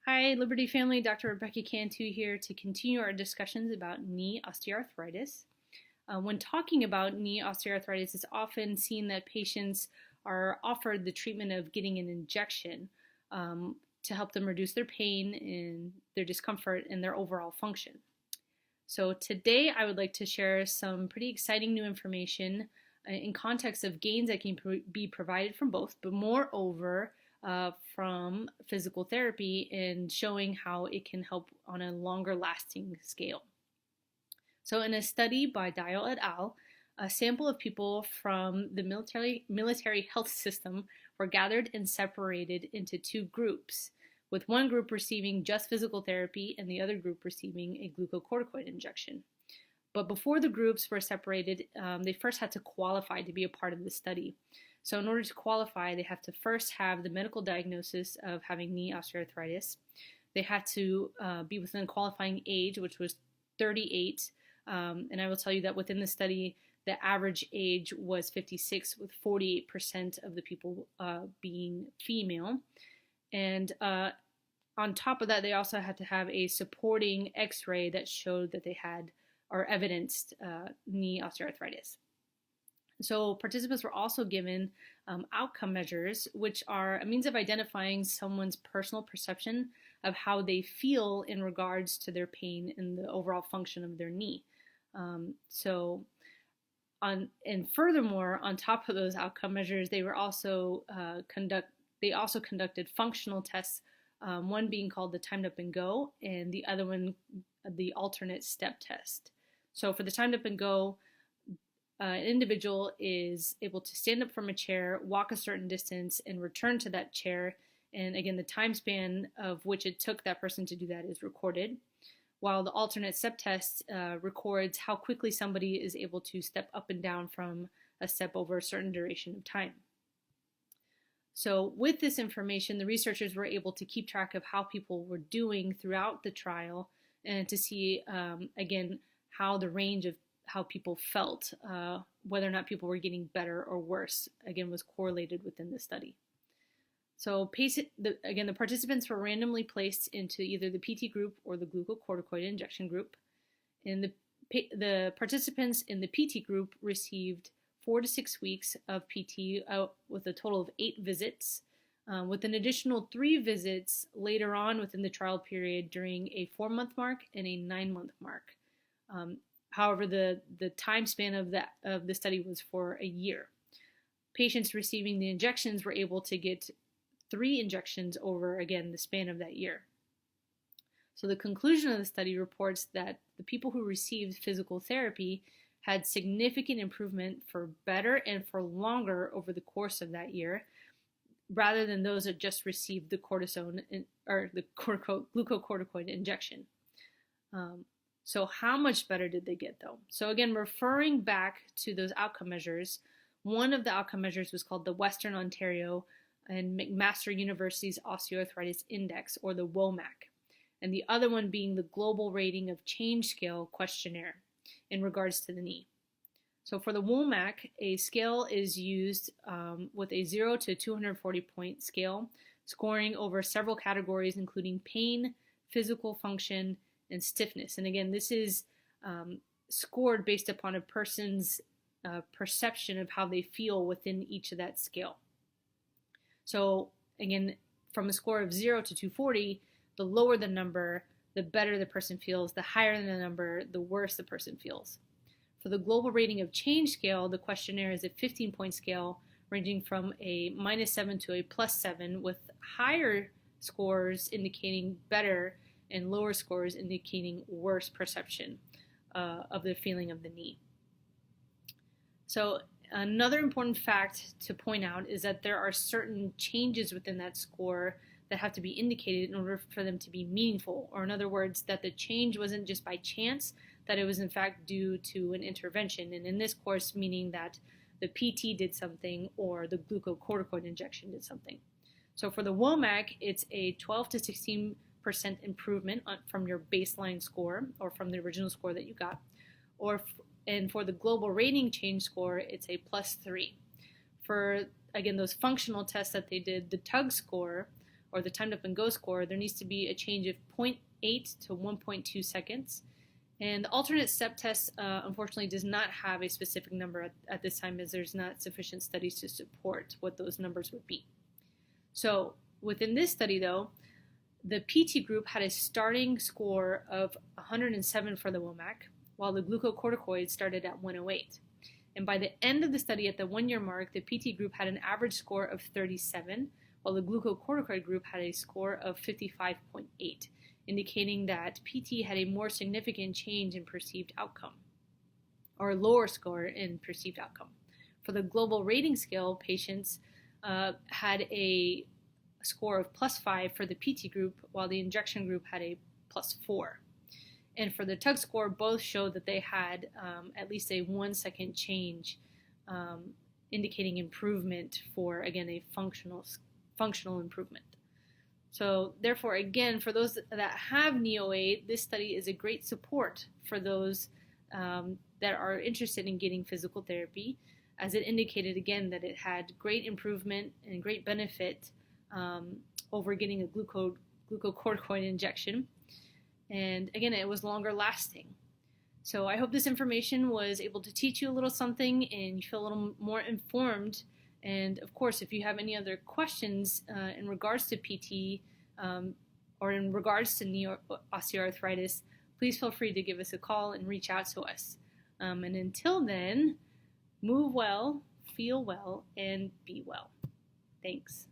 Hi, Liberty family. Dr. Rebecca Cantu here to continue our discussions about knee osteoarthritis. When talking about knee osteoarthritis, it's often seen that patients are offered the treatment of getting an injection to help them reduce their pain and their discomfort and their overall function. So today I would like to share some pretty exciting new information in context of gains that can be provided from both, but moreover, from physical therapy and showing how it can help on a longer lasting scale. So in a study by Dial et al., a sample of people from the military health system were gathered and separated into two groups, with one group receiving just physical therapy and the other group receiving a glucocorticoid injection. But before the groups were separated, they first had to qualify to be a part of the study. So in order to qualify, they have to first have the medical diagnosis of having knee osteoarthritis. They had to be within a qualifying age, which was 38. And I will tell you that within the study, the average age was 56, with 48% of the people being female. And on top of that, they also had to have a supporting x-ray that showed that they had or evidenced knee osteoarthritis. So participants were also given outcome measures, which are a means of identifying someone's personal perception of how they feel in regards to their pain and the overall function of their knee. And furthermore, on top of those outcome measures, they were also conducted functional tests, one being called the timed up and go, and the other one the alternate step test. So for the timed up and go, an individual is able to stand up from a chair, walk a certain distance, and return to that chair. And again, the time span of which it took that person to do that is recorded, while the alternate step test records how quickly somebody is able to step up and down from a step over a certain duration of time. So with this information, the researchers were able to keep track of how people were doing throughout the trial and to see, again, how the range of how people felt, whether or not people were getting better or worse, again, was correlated within the study. So the participants were randomly placed into either the PT group or the glucocorticoid injection group. And the participants in the PT group received 4 to 6 weeks of PT with a total of 8 visits, with an additional 3 visits later on within the trial period during a 4-month mark and a 9-month mark. However, the time span of the study was for a year. Patients receiving the injections were able to get 3 injections over, again, the span of that year. So the conclusion of the study reports that the people who received physical therapy had significant improvement for better and for longer over the course of that year, rather than those that just received the glucocorticoid injection. So how much better did they get, though? So again, referring back to those outcome measures, one of the outcome measures was called the Western Ontario and McMaster University's Osteoarthritis Index, or the WOMAC, and the other one being the Global Rating of Change Scale questionnaire in regards to the knee. So for the WOMAC, a scale is used with a 0 to 240 point scale, scoring over several categories, including pain, physical function, and stiffness. And again, this is scored based upon a person's perception of how they feel within each of that scale. So again, from a score of 0 to 240, the lower the number, the better the person feels. The higher the number, the worse the person feels. For the Global Rating of Change scale, the questionnaire is a 15-point scale ranging from a -7 to a +7, with higher scores indicating better and lower scores indicating worse perception of the feeling of the knee. So another important fact to point out is that there are certain changes within that score that have to be indicated in order for them to be meaningful, or in other words, that the change wasn't just by chance, that it was in fact due to an intervention, and in this course meaning that the PT did something or the glucocorticoid injection did something. So for the WOMAC, it's a 12 to 16% improvement from your baseline score or from the original score that you got. And for the global rating change score, it's a +3. For, again, those functional tests that they did, the TUG score or the timed up and go score, there needs to be a change of 0.8 to 1.2 seconds. And the alternate step test, unfortunately, does not have a specific number at this time, as there's not sufficient studies to support what those numbers would be. So within this study, though, the PT group had a starting score of 107 for the WOMAC, while the glucocorticoid started at 108. And by the end of the study, at the 1-year mark, the PT group had an average score of 37, while the glucocorticoid group had a score of 55.8, indicating that PT had a more significant change in perceived outcome, or a lower score in perceived outcome. For the global rating scale, patients had a score of +5 for the PT group, while the injection group had a +4. And for the TUG score, both showed that they had at least a 1-second change, indicating improvement for, again, a functional improvement. So therefore, again, for those that have NEO8, this study is a great support for those that are interested in getting physical therapy, as it indicated, again, that it had great improvement and great benefit over getting a glucocorticoid injection. And again, it was longer lasting. So I hope this information was able to teach you a little something and you feel a little more informed. And of course, if you have any other questions in regards to PT or in regards to knee osteoarthritis, please feel free to give us a call and reach out to us. And until then, move well, feel well, and be well. Thanks.